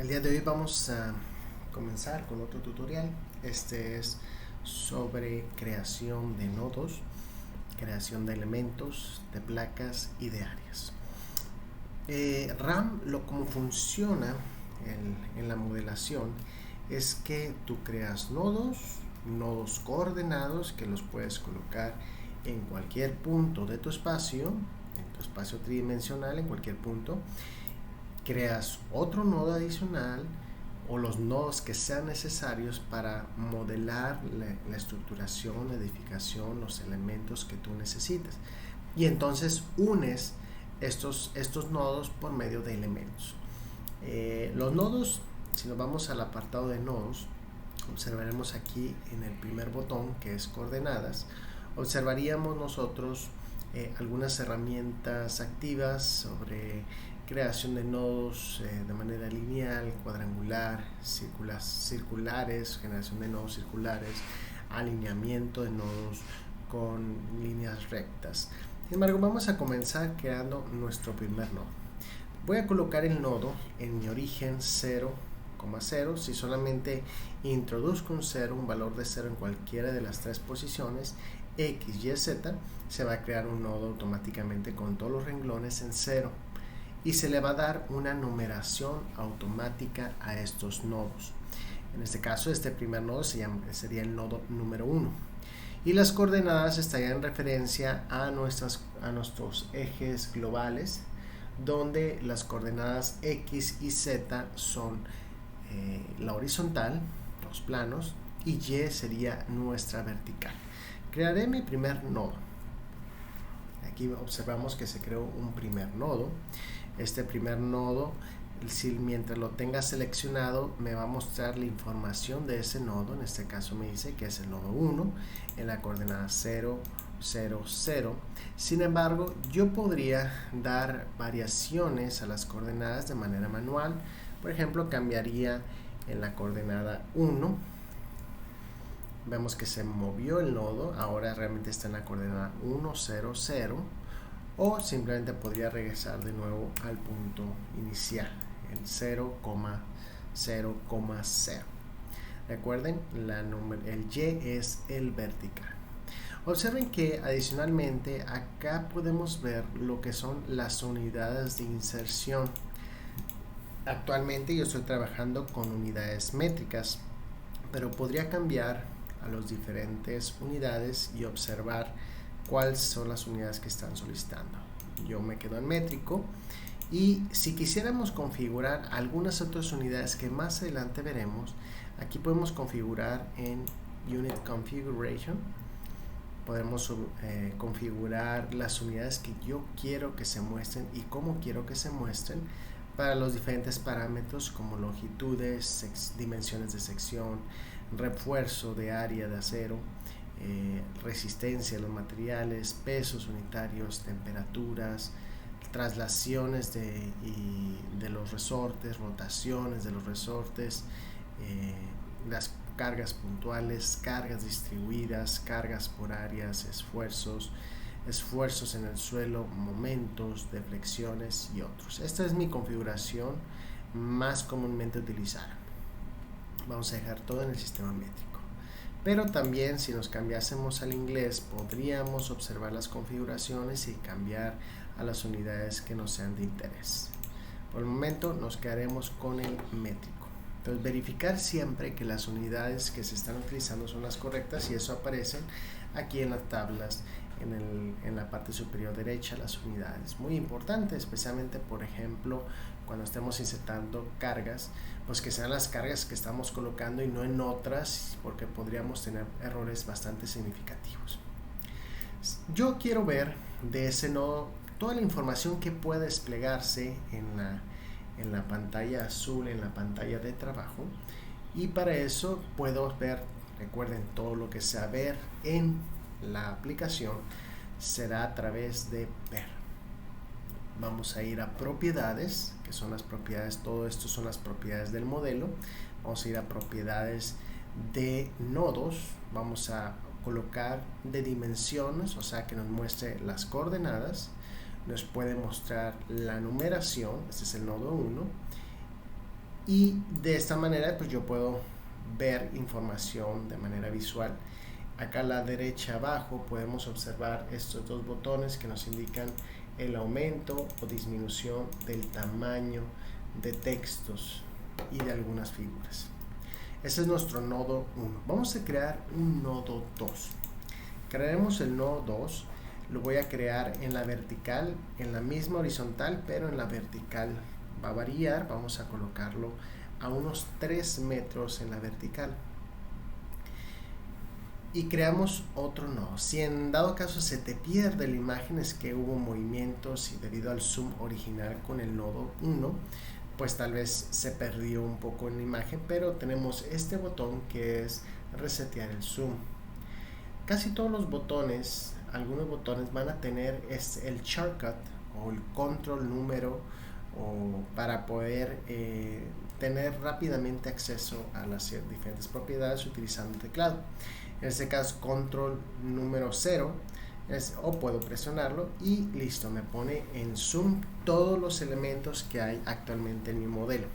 El día de hoy vamos a comenzar con otro tutorial. Este es sobre creación de nodos, creación de elementos, de placas y de áreas. RAM, como funciona en la modelación, es que tú creas nodos coordenados que los puedes colocar en cualquier punto de tu espacio, en tu espacio tridimensional, en cualquier punto. Creas otro nodo adicional o los nodos que sean necesarios para modelar la estructuración, la edificación, los elementos que tú necesitas. Y entonces unes estos nodos por medio de elementos. Los nodos, si nos vamos al apartado de nodos, observaremos aquí en el primer botón que es coordenadas, observaríamos nosotros algunas herramientas activas sobre creación de nodos de manera lineal, cuadrangular, circulares, generación de nodos circulares, alineamiento de nodos con líneas rectas. Sin embargo, vamos a comenzar creando nuestro primer nodo. Voy a colocar el nodo en mi origen 0,0. Si solamente introduzco un valor de 0 en cualquiera de las tres posiciones, X, Y, Z, se va a crear un nodo automáticamente con todos los renglones en 0. Y se le va a dar una numeración automática a estos nodos. En este caso, este primer nodo sería el nodo número 1. Y las coordenadas estarían en referencia a nuestros ejes globales, donde las coordenadas X y Z son la horizontal, los planos, y Y sería nuestra vertical. Crearé mi primer nodo. Aquí observamos que se creó un primer nodo. Este primer nodo, mientras lo tenga seleccionado, me va a mostrar la información de ese nodo. En este caso me dice que es el nodo 1 en la coordenada 0, 0, 0. Sin embargo, yo podría dar variaciones a las coordenadas de manera manual. Por ejemplo, cambiaría en la coordenada 1. Vemos que se movió el nodo, ahora realmente está en la coordenada 1, 0, 0. O simplemente podría regresar de nuevo al punto inicial, el 0,0,0. Recuerden, el Y es el vertical. Observen que adicionalmente acá podemos ver lo que son las unidades de inserción. Actualmente yo estoy trabajando con unidades métricas, pero podría cambiar a las diferentes unidades y observar cuáles son las unidades que están solicitando. Yo me quedo en métrico, y si quisiéramos configurar algunas otras unidades que más adelante veremos, aquí podemos configurar en Unit Configuration. Podemos configurar las unidades que yo quiero que se muestren y cómo quiero que se muestren para los diferentes parámetros como longitudes, dimensiones de sección, refuerzo de área de acero, resistencia de los materiales, pesos unitarios, temperaturas, traslaciones de los resortes, rotaciones de los resortes, las cargas puntuales, cargas distribuidas, cargas por áreas, esfuerzos en el suelo, momentos, deflexiones y otros. Esta es mi configuración más comúnmente utilizada. Vamos a dejar todo en el sistema métrico. Pero también, si nos cambiásemos al inglés, podríamos observar las configuraciones y cambiar a las unidades que nos sean de interés. Por el momento nos quedaremos con el métrico. Entonces, verificar siempre que las unidades que se están utilizando son las correctas, y eso aparece aquí en las tablas, en la parte superior derecha, las unidades. Muy importante, especialmente, por ejemplo, cuando estemos insertando cargas, pues que sean las cargas que estamos colocando y no en otras, porque podríamos tener errores bastante significativos. Yo quiero ver de ese nodo toda la información que puede desplegarse en la pantalla azul, en la pantalla de trabajo, y para eso puedo ver, recuerden, todo lo que sea ver en la aplicación será a través de ver. Vamos a ir a propiedades, que son las propiedades, todo esto son las propiedades del modelo. Vamos a ir a propiedades de nodos, vamos a colocar de dimensiones, o sea que nos muestre las coordenadas, nos puede mostrar la numeración, este es el nodo 1, y de esta manera pues yo puedo ver información de manera visual. Acá a la derecha abajo podemos observar estos dos botones que nos indican el aumento o disminución del tamaño de textos y de algunas figuras. Ese es nuestro nodo 1. Vamos a crear un nodo 2. Crearemos el nodo 2. Lo voy a crear en la vertical, en la misma horizontal, pero en la vertical va a variar. Vamos a colocarlo a unos 3 metros en la vertical. Y creamos otro nodo. Si en dado caso se te pierde la imagen, es que hubo movimientos y debido al zoom original con el nodo 1, pues tal vez se perdió un poco en la imagen, pero tenemos este botón que es resetear el zoom. Casi todos los botones, algunos botones van a tener el shortcut o el control número para poder tener rápidamente acceso a las diferentes propiedades utilizando el teclado. En este caso control número 0 o puedo presionarlo y listo, me pone en zoom todos los elementos que hay actualmente en mi modelo.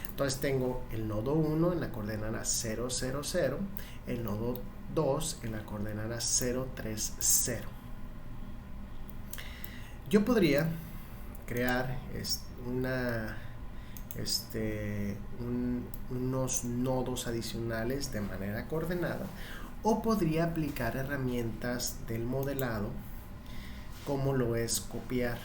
Entonces tengo el nodo 1 en la coordenada 0, 0, 0, el nodo 2 en la coordenada 0, 3, 0. Yo podría crear unos nodos adicionales de manera coordenada, o podría aplicar herramientas del modelado como lo es copiar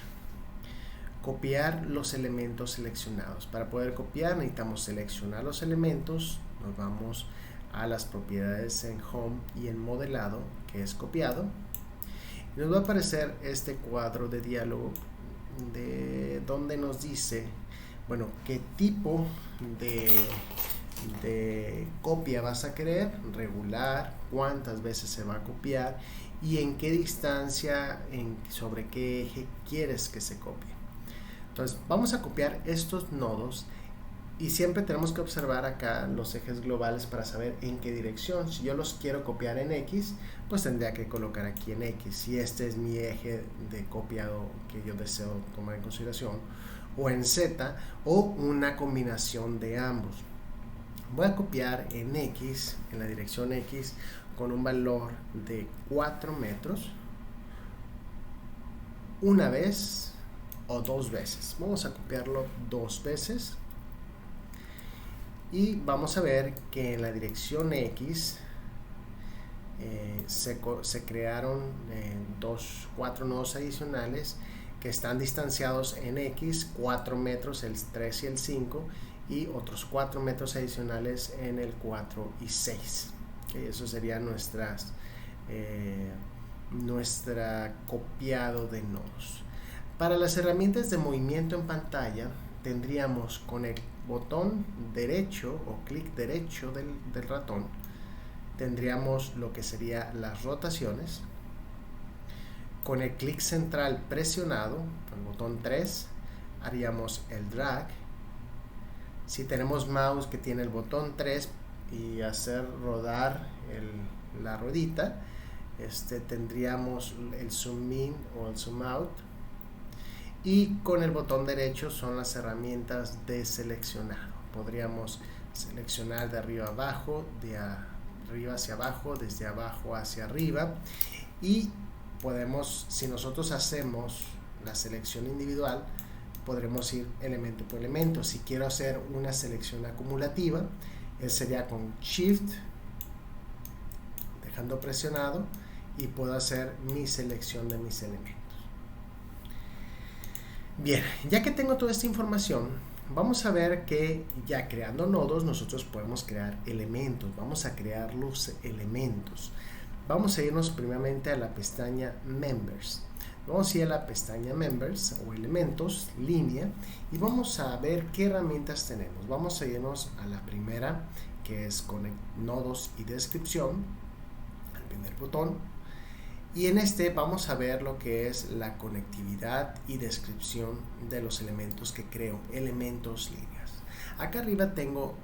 los elementos seleccionados. Para poder copiar necesitamos seleccionar los elementos, nos vamos a las propiedades en Home y en modelado, que es copiado, y nos va a aparecer este cuadro de diálogo donde nos dice, bueno, qué tipo de copia vas a querer, regular, cuántas veces se va a copiar y en qué distancia, sobre qué eje quieres que se copie. Entonces vamos a copiar estos nodos y siempre tenemos que observar acá los ejes globales para saber en qué dirección. Si yo los quiero copiar en X, pues tendría que colocar aquí en X, si este es mi eje de copiado que yo deseo tomar en consideración, o en Z, o una combinación de ambos. Voy a copiar en X, en la dirección X, con un valor de 4 metros, una vez o 2 veces. Vamos a copiarlo 2 veces. Y vamos a ver que en la dirección X se crearon 4 nodos adicionales que están distanciados en X, 4 metros, el 3 y el 5, y otros 4 metros adicionales en el 4 y 6. Eso sería nuestra copiado de nodos. Para las herramientas de movimiento en pantalla tendríamos con el botón derecho o clic derecho del ratón, tendríamos lo que sería las rotaciones. Con el clic central presionado, el botón 3, haríamos el drag. Si tenemos mouse que tiene el botón 3 y hacer rodar la ruedita, tendríamos el zoom in o el zoom out. Y con el botón derecho son las herramientas de seleccionado. Podríamos seleccionar de arriba a abajo, de arriba hacia abajo, desde abajo hacia arriba, y podemos, si nosotros hacemos la selección individual, podremos ir elemento por elemento. Si quiero hacer una selección acumulativa, sería con Shift, dejando presionado, y puedo hacer mi selección de mis elementos. Bien, ya que tengo toda esta información, vamos a ver que ya creando nodos nosotros podemos crear elementos. Vamos a crear los elementos. Vamos a irnos primeramente a la pestaña Members. Vamos a ir a la pestaña Members o Elementos, línea, y vamos a ver qué herramientas tenemos. Vamos a irnos a la primera, que es Nodos y Descripción, el primer botón. Y en vamos a ver lo que es la conectividad y descripción de los elementos que creo, elementos líneas. Acá arriba tengo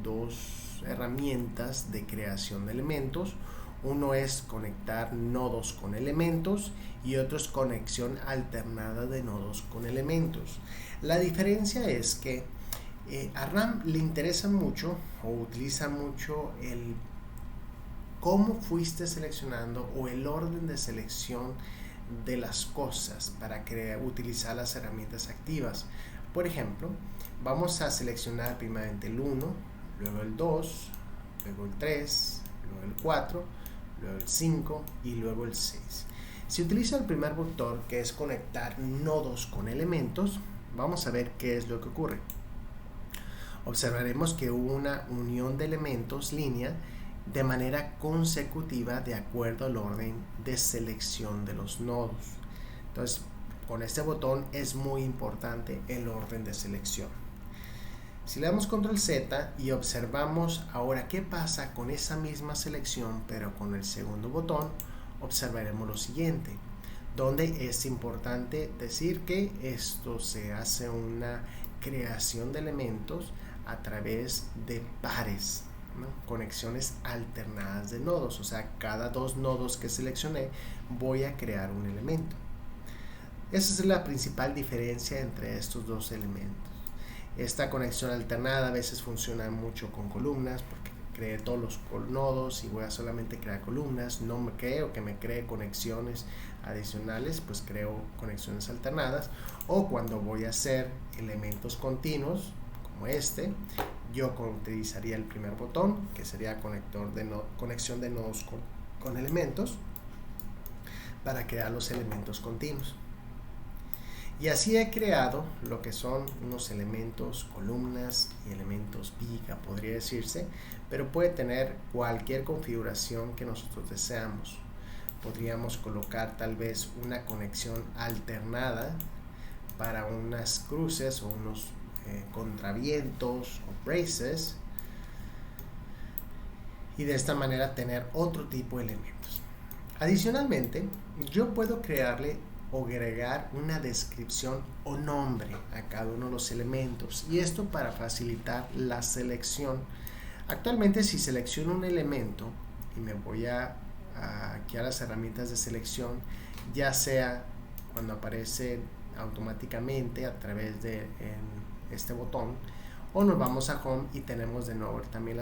2 herramientas de creación de elementos. Uno es conectar nodos con elementos y otro es conexión alternada de nodos con elementos. La diferencia es que A RAM le interesa mucho o utiliza mucho el cómo fuiste seleccionando o el orden de selección de las cosas para utilizar las herramientas activas. Por ejemplo, vamos a seleccionar primeramente el 1, luego el 2, luego el 3, luego el 4, luego el 5 y luego el 6. Si utilizo el primer botón, que es conectar nodos con elementos, vamos a ver qué es lo que ocurre. Observaremos que hubo una unión de elementos línea de manera consecutiva de acuerdo al orden de selección de los nodos. Entonces, con este botón es muy importante el orden de selección. Si le damos control Z y observamos ahora qué pasa con esa misma selección pero con el segundo botón, observaremos lo siguiente, donde es importante decir que esto se hace una creación de elementos a través de pares, ¿no? Conexiones alternadas de nodos, o sea, cada dos nodos que seleccioné voy a crear un elemento. Esa es la principal diferencia entre estos dos elementos. Esta conexión alternada a veces funciona mucho con columnas porque creé todos los nodos y voy a solamente crear columnas. No me creo que me cree conexiones adicionales, pues creo conexiones alternadas. O cuando voy a hacer elementos continuos como este, yo utilizaría el primer botón, que sería conexión de nodos con elementos, para crear los elementos continuos. Y así he creado lo que son unos elementos columnas y elementos viga, podría decirse, pero puede tener cualquier configuración que nosotros deseamos. Podríamos colocar tal vez una conexión alternada para unas cruces o unos contravientos o braces, y de esta manera tener otro tipo de elementos. Adicionalmente, yo puedo crearle o agregar una descripción o nombre a cada uno de los elementos, y esto para facilitar la selección. Actualmente, si selecciono un elemento y me voy aquí a las herramientas de selección, ya sea cuando aparece automáticamente a través de este botón, o nos vamos a Home y tenemos de nuevo también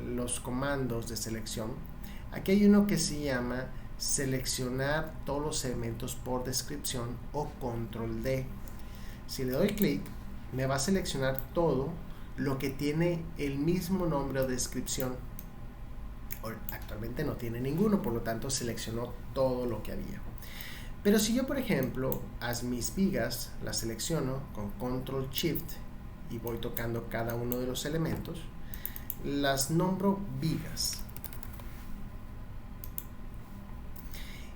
los comandos de selección. Aquí hay uno que se llama seleccionar todos los elementos por descripción o control D. Si le doy clic, me va a seleccionar todo lo que tiene el mismo nombre o descripción. Actualmente no tiene ninguno, por lo tanto seleccionó todo lo que había. Pero si yo, por ejemplo, a mis vigas las selecciono con control shift y voy tocando cada uno de los elementos, las nombro vigas.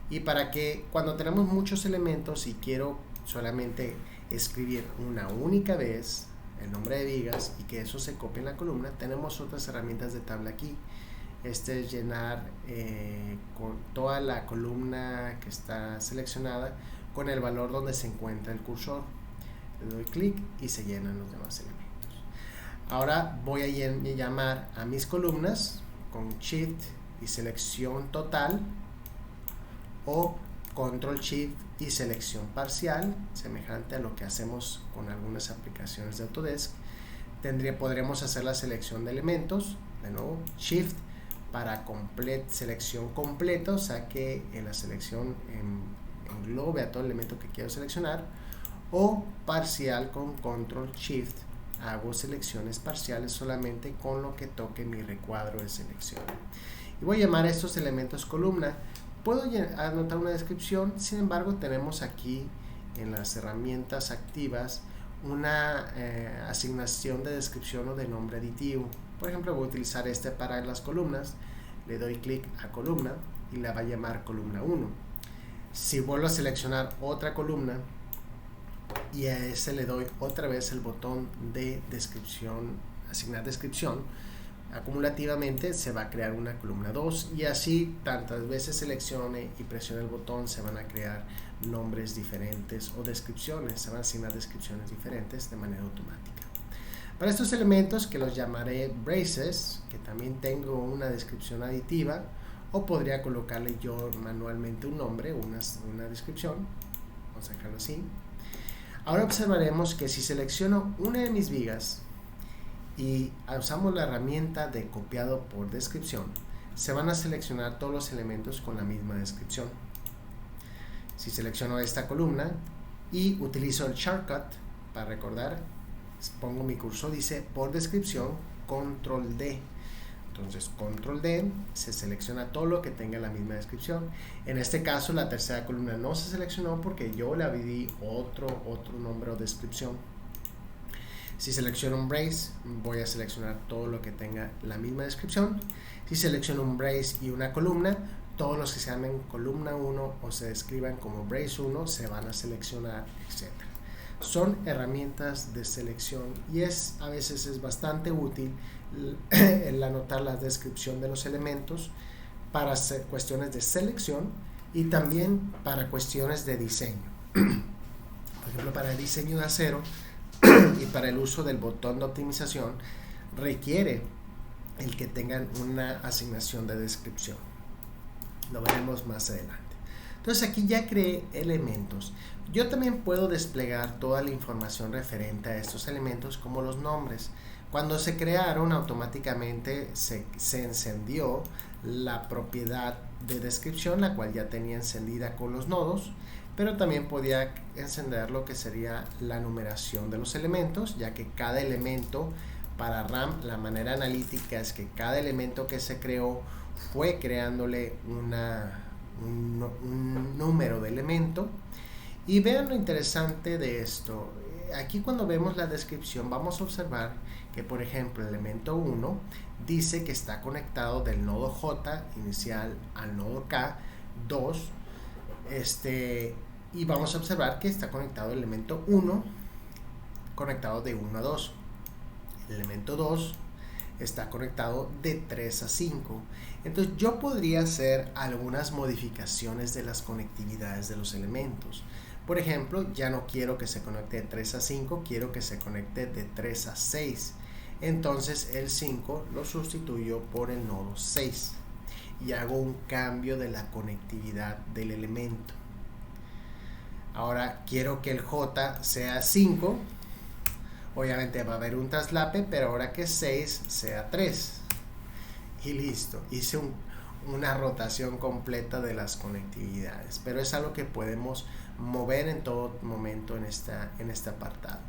Y para que cuando tenemos muchos elementos y quiero solamente escribir una única vez el nombre de vigas y que eso se copie en la columna, tenemos otras herramientas de tabla aquí. Este es llenar con toda la columna que está seleccionada con el valor donde se encuentra el cursor. Le doy clic y se llenan los demás elementos. Ahora voy a llamar a mis columnas con Shift y selección total, o Control Shift y selección parcial, semejante a lo que hacemos con algunas aplicaciones de Autodesk. Podremos hacer la selección de elementos, de nuevo Shift para selección completa, o sea que en la selección englobe a todo el elemento que quiero seleccionar, o parcial con Control Shift, hago selecciones parciales solamente con lo que toque mi recuadro de selección. Y voy a llamar a estos elementos columna. Puedo anotar una descripción, sin embargo tenemos aquí en las herramientas activas una asignación de descripción o de nombre aditivo. Por ejemplo, voy a utilizar este para las columnas. Le doy clic a columna y la va a llamar columna 1. Si vuelvo a seleccionar otra columna y a ese le doy otra vez el botón de descripción, asignar descripción, acumulativamente se va a crear una columna 2, y así tantas veces seleccione y presione el botón se van a crear nombres diferentes o descripciones, se van a asignar descripciones diferentes de manera automática. Para estos elementos, que los llamaré braces, que también tengo una descripción aditiva, o podría colocarle yo manualmente un nombre, una descripción, vamos a dejarlo así. Ahora observaremos que si selecciono una de mis vigas y usamos la herramienta de copiado por descripción, se van a seleccionar todos los elementos con la misma descripción. Si selecciono esta columna y utilizo el shortcut para recordar, pongo mi cursor, dice por descripción, control D. Entonces control D, se selecciona todo lo que tenga la misma descripción. En este caso la tercera columna no se seleccionó porque yo le di otro nombre o descripción. Si selecciono un brace, voy a seleccionar todo lo que tenga la misma descripción. Si selecciono un brace y una columna, todos los que se llamen columna 1 o se describan como brace 1 se van a seleccionar, etc. Son herramientas de selección y a veces es bastante útil el anotar la descripción de los elementos para hacer cuestiones de selección y también para cuestiones de diseño. Por ejemplo, para el diseño de acero y para el uso del botón de optimización requiere el que tengan una asignación de descripción. Lo veremos más adelante. Entonces aquí ya creé elementos. Yo también puedo desplegar toda la información referente a estos elementos como los nombres. Cuando se crearon automáticamente se encendió la propiedad de descripción, la cual ya tenía encendida con los nodos, pero también podía encender lo que sería la numeración de los elementos, ya que cada elemento para RAM, la manera analítica es que cada elemento que se creó fue creándole un número de elemento. Y vean lo interesante de esto. Aquí cuando vemos la descripción vamos a observar que, por ejemplo, el elemento 1 dice que está conectado del nodo J inicial al nodo K 2, y vamos a observar que está conectado el elemento 1 conectado de 1 a 2. El elemento 2 está conectado de 3 a 5. Entonces yo podría hacer algunas modificaciones de las conectividades de los elementos. Por ejemplo, ya no quiero que se conecte de 3 a 5, quiero que se conecte de 3 a 6. Entonces el 5 lo sustituyo por el nodo 6 y hago un cambio de la conectividad del elemento. Ahora quiero que el J sea 5. Obviamente va a haber un traslape, pero ahora que 6 sea 3. Y listo, hice una rotación completa de las conectividades. Pero es algo que podemos mover en todo momento en este apartado.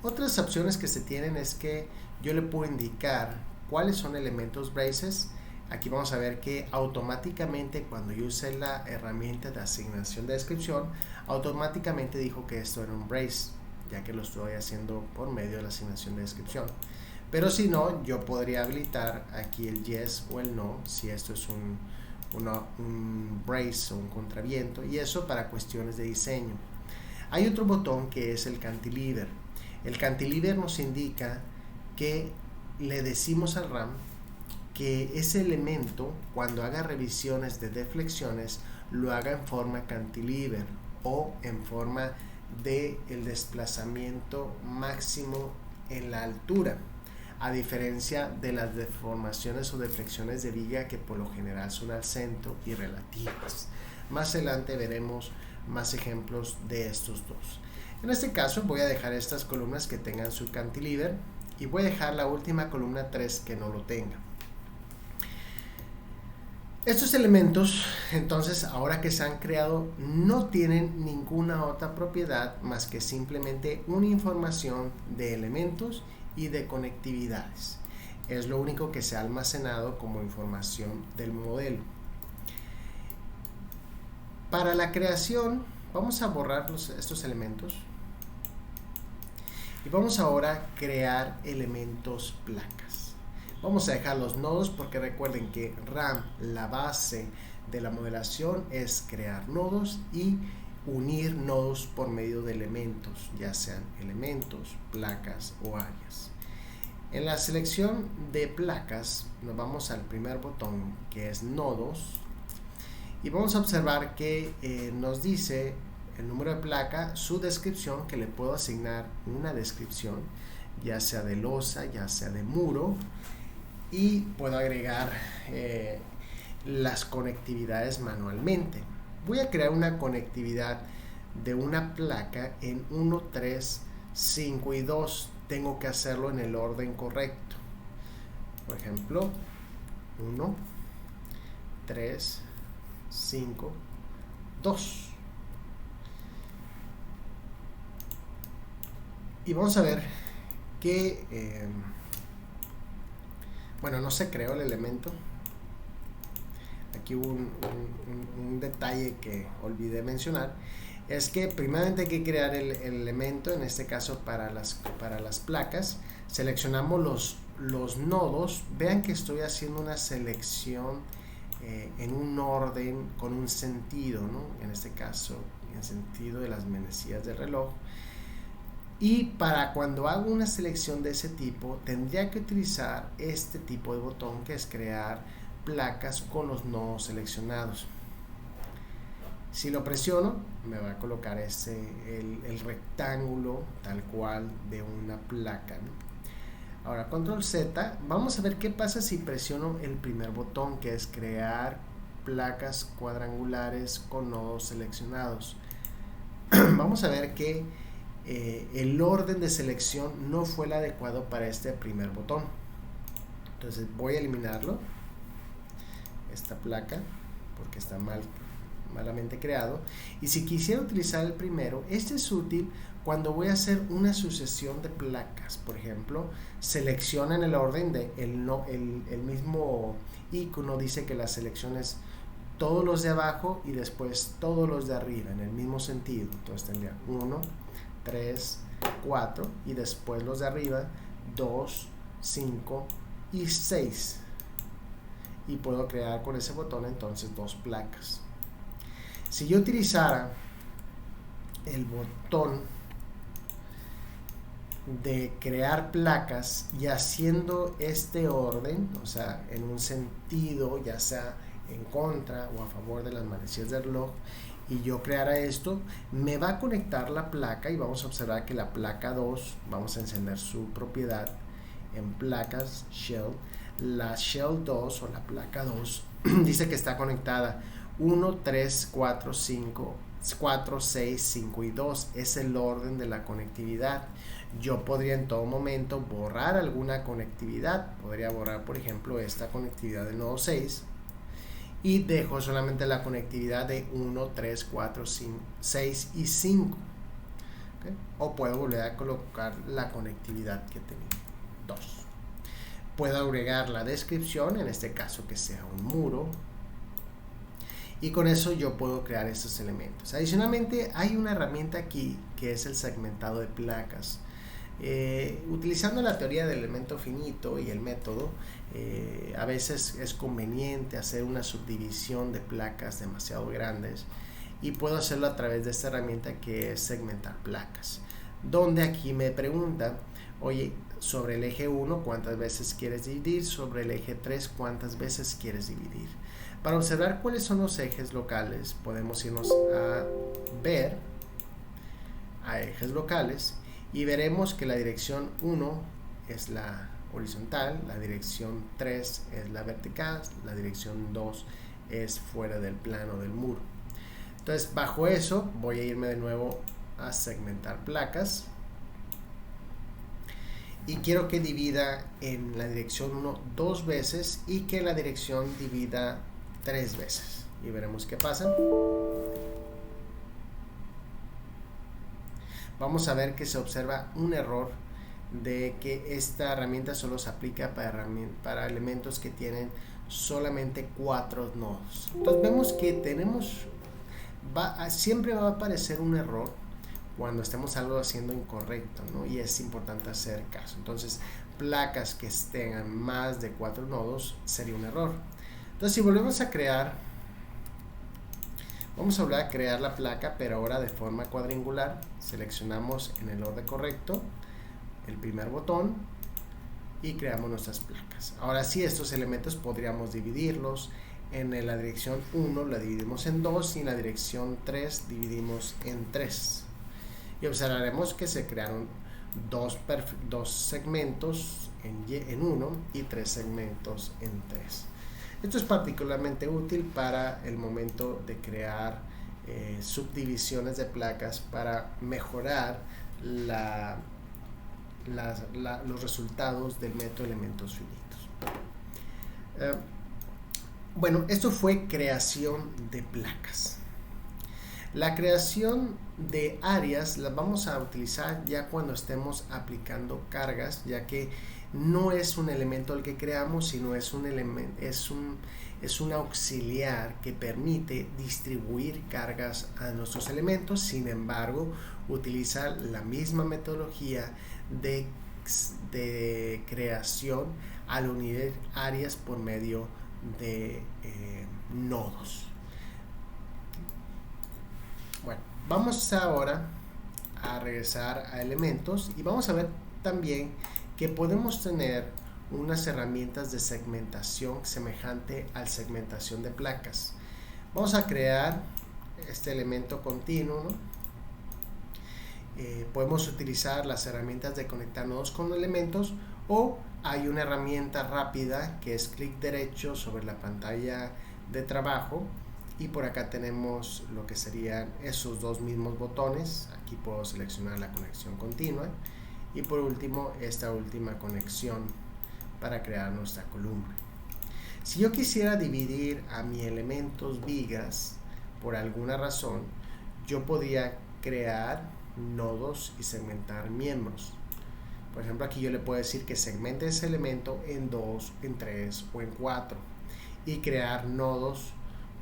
Otras opciones que se tienen es que yo le puedo indicar cuáles son elementos braces. Aquí vamos a ver que automáticamente cuando yo usé la herramienta de asignación de descripción, automáticamente dijo que esto era un brace, ya que lo estoy haciendo por medio de la asignación de descripción. Pero si no, yo podría habilitar aquí el yes o el no, si esto es un brace o un contraviento, y eso para cuestiones de diseño. Hay otro botón que es el cantilever. El cantilever nos indica que le decimos al RAM que ese elemento, cuando haga revisiones de deflexiones, lo haga en forma cantilever o en forma de el desplazamiento máximo en la altura, a diferencia de las deformaciones o deflexiones de viga que por lo general son al centro y relativas. Más adelante veremos más ejemplos de estos dos. En este caso voy a dejar estas columnas que tengan su cantilever y voy a dejar la última columna 3 que no lo tenga. Estos elementos, entonces, ahora que se han creado, no tienen ninguna otra propiedad más que simplemente una información de elementos y de conectividades. Es lo único que se ha almacenado como información del modelo. Para la creación, vamos a borrar estos elementos y vamos ahora a crear elementos placas. Vamos a dejar los nodos porque recuerden que RAM, la base de la modelación es crear nodos y unir nodos por medio de elementos, ya sean elementos, placas o áreas. En la selección de placas nos vamos al primer botón que es nodos y vamos a observar que nos dice el número de placa, su descripción, que le puedo asignar una descripción, ya sea de losa, ya sea de muro, y puedo agregar las conectividades manualmente. Voy a crear una conectividad de una placa en 1, 3, 5 y 2. Tengo que hacerlo en el orden correcto. Por ejemplo, 1, 3, 5, 2. Y vamos a ver que, bueno, no se creó el elemento. Aquí hubo un detalle que olvidé mencionar. Es que primeramente hay que crear el elemento, en este caso para las placas. Seleccionamos los nodos. Vean que estoy haciendo una selección en un orden con un sentido, ¿no? En este caso, en el sentido de las manecillas del reloj. Y para cuando hago una selección de ese tipo, tendría que utilizar este tipo de botón, que es crear placas con los nodos seleccionados. Si lo presiono, me va a colocar el rectángulo tal cual de una placa, ¿no? Ahora, control Z, vamos a ver qué pasa si presiono el primer botón, que es crear placas cuadrangulares con nodos seleccionados. Vamos a ver que el orden de selección no fue el adecuado para este primer botón. Entonces voy a eliminarlo, esta placa, porque está malamente creado. Y si quisiera utilizar el primero, este es útil cuando voy a hacer una sucesión de placas. Por ejemplo, selecciona en el orden de el mismo icono dice que la selección es todos los de abajo y después todos los de arriba en el mismo sentido. Entonces tendría 1, 3, 4 y después los de arriba 2, 5 y 6. Y puedo crear con ese botón entonces 2 placas. Si yo utilizara el botón de crear placas y haciendo este orden, o sea, en un sentido, ya sea en contra o a favor de las manecillas del reloj, y yo creara esto, me va a conectar la placa y vamos a observar que la placa 2, vamos a encender su propiedad en placas Shell. La Shell 2 o la placa 2 dice que está conectada 1, 3, 4, 5, 4, 6, 5 y 2. Es el orden de la conectividad. Yo podría en todo momento borrar alguna conectividad. Podría borrar, por ejemplo, esta conectividad del nodo 6 y dejo solamente la conectividad de 1, 3, 4, 5, 6 y 5. ¿Okay? O puedo volver a colocar la conectividad que tenía, 2. Puedo agregar la descripción, en este caso que sea un muro. Y con eso yo puedo crear estos elementos. Adicionalmente hay una herramienta aquí que es el segmentado de placas. Utilizando la teoría del elemento finito y el método, a veces es conveniente hacer una subdivisión de placas demasiado grandes y puedo hacerlo a través de esta herramienta que es segmentar placas, donde aquí me pregunta, oye, sobre el eje 1 cuántas veces quieres dividir, sobre el eje 3 cuántas veces quieres dividir. Para observar cuáles son los ejes locales, podemos irnos a ver a ejes locales y veremos que la dirección 1 es la horizontal, la dirección 3 es la vertical, la dirección 2 es fuera del plano del muro. Entonces, bajo eso voy a irme de nuevo a segmentar placas y quiero que divida en la dirección 1 2 veces y que la dirección divida 3 veces y veremos qué pasa. Vamos a ver que se observa un error de que esta herramienta solo se aplica para elementos que tienen solamente 4 nodos. Entonces vemos que siempre va a aparecer un error cuando estemos algo haciendo incorrecto, ¿no? Y es importante hacer caso. Entonces, placas que tengan más de 4 nodos sería un error. Entonces, si volvemos a crear, vamos a volver a crear la placa, pero ahora de forma cuadrangular. Seleccionamos en el orden correcto el primer botón y creamos nuestras placas. Ahora sí, estos elementos podríamos dividirlos. En la dirección 1 la dividimos en 2 y en la dirección 3 dividimos en 3. Y observaremos que se crearon dos segmentos en 1 y 3 segmentos en 3. Esto es particularmente útil para el momento de crear subdivisiones de placas para mejorar los resultados del método de elementos finitos. Bueno, esto fue creación de placas. La creación de áreas la vamos a utilizar ya cuando estemos aplicando cargas, ya que no es un elemento el que creamos, sino es un auxiliar que permite distribuir cargas a nuestros elementos. Sin embargo, utiliza la misma metodología de creación al unir áreas por medio de nodos. Bueno, vamos ahora a regresar a elementos y vamos a ver también que podemos tener unas herramientas de segmentación semejante a segmentación de placas. Vamos a crear este elemento continuo, ¿no? Podemos utilizar las herramientas de conectar nodos con elementos, o hay una herramienta rápida que es clic derecho sobre la pantalla de trabajo y por acá tenemos lo que serían esos dos mismos botones. Aquí puedo seleccionar la conexión continua y por último esta última conexión para crear nuestra columna. Si yo quisiera dividir a mis elementos vigas por alguna razón, yo podría crear nodos y segmentar miembros. Por ejemplo, aquí yo le puedo decir que segmente ese elemento en 2, en 3 o en 4 y crear nodos,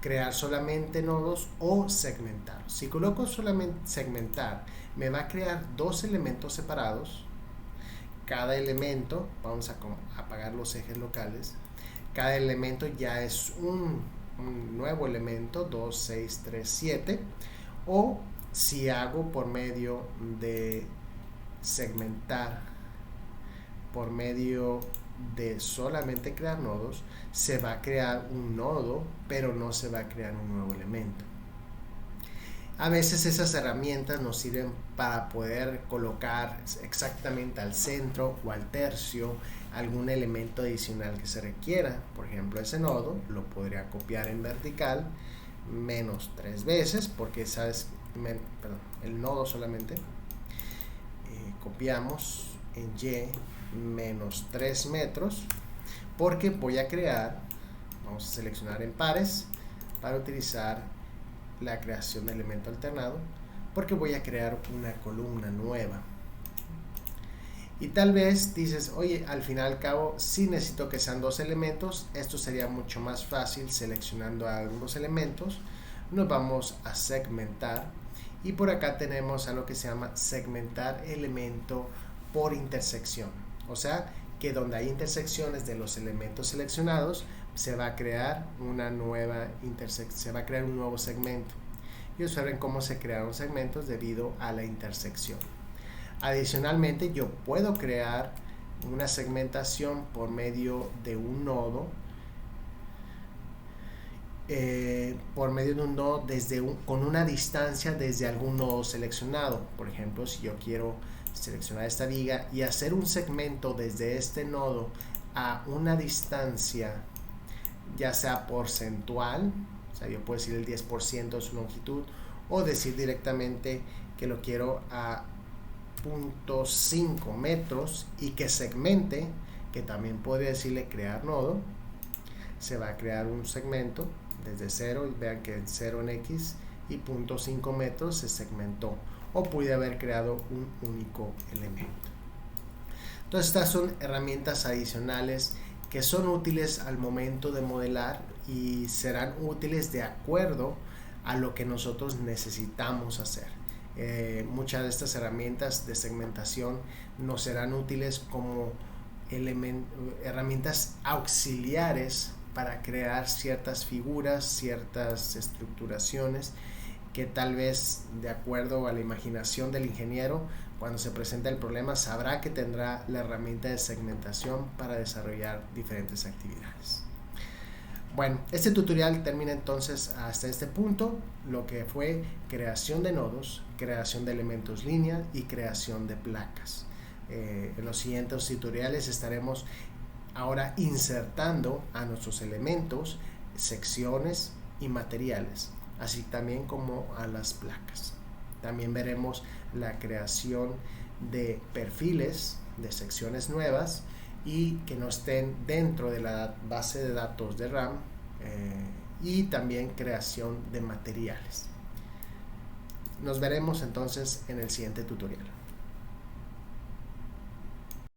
crear solamente nodos o segmentar. Si coloco solamente segmentar, me va a crear dos elementos separados. Cada elemento, vamos a apagar los ejes locales, cada elemento ya es un nuevo elemento, 2, 6, 3, 7, o si hago por medio de segmentar, por medio de solamente crear nodos, se va a crear un nodo, pero no se va a crear un nuevo elemento. A veces esas herramientas nos sirven para poder colocar exactamente al centro o al tercio algún elemento adicional que se requiera. Por ejemplo, ese nodo lo podría copiar en vertical menos 3 veces, porque el nodo solamente copiamos en Y menos 3 metros, porque voy a crear, vamos a seleccionar en pares para utilizar la creación de elemento alternado, porque voy a crear una columna nueva. Y tal vez dices, oye, al fin y al cabo sí necesito que sean dos elementos. Esto sería mucho más fácil seleccionando algunos elementos. Nos vamos a segmentar y por acá tenemos algo que se llama segmentar elemento por intersección, o sea que donde hay intersecciones de los elementos seleccionados se va a crear una nueva se va a crear un nuevo segmento, y observen cómo se crearon segmentos debido a la intersección. Adicionalmente, yo puedo crear una segmentación por medio de un nodo, con una distancia desde algún nodo seleccionado. Por ejemplo, si yo quiero seleccionar esta viga y hacer un segmento desde este nodo a una distancia, ya sea porcentual, o sea, yo puedo decir el 10% de su longitud, o decir directamente que lo quiero a 0.5 metros y que segmente, que también puede decirle crear nodo. Se va a crear un segmento desde 0, y vean que 0 en X y 0.5 metros se segmentó, o pude haber creado un único elemento. Entonces estas son herramientas adicionales que son útiles al momento de modelar y serán útiles de acuerdo a lo que nosotros necesitamos hacer. Muchas de estas herramientas de segmentación nos serán útiles como herramientas auxiliares para crear ciertas figuras, ciertas estructuraciones que tal vez, de acuerdo a la imaginación del ingeniero, cuando se presenta el problema sabrá que tendrá la herramienta de segmentación para desarrollar diferentes actividades. Bueno, este tutorial termina entonces hasta este punto, lo que fue creación de nodos, creación de elementos línea y creación de placas. En los siguientes tutoriales estaremos ahora insertando a nuestros elementos secciones y materiales. así también como a las placas. También veremos la creación de perfiles de secciones nuevas y que no estén dentro de la base de datos de RAM, y también creación de materiales. Nos veremos entonces en el siguiente tutorial.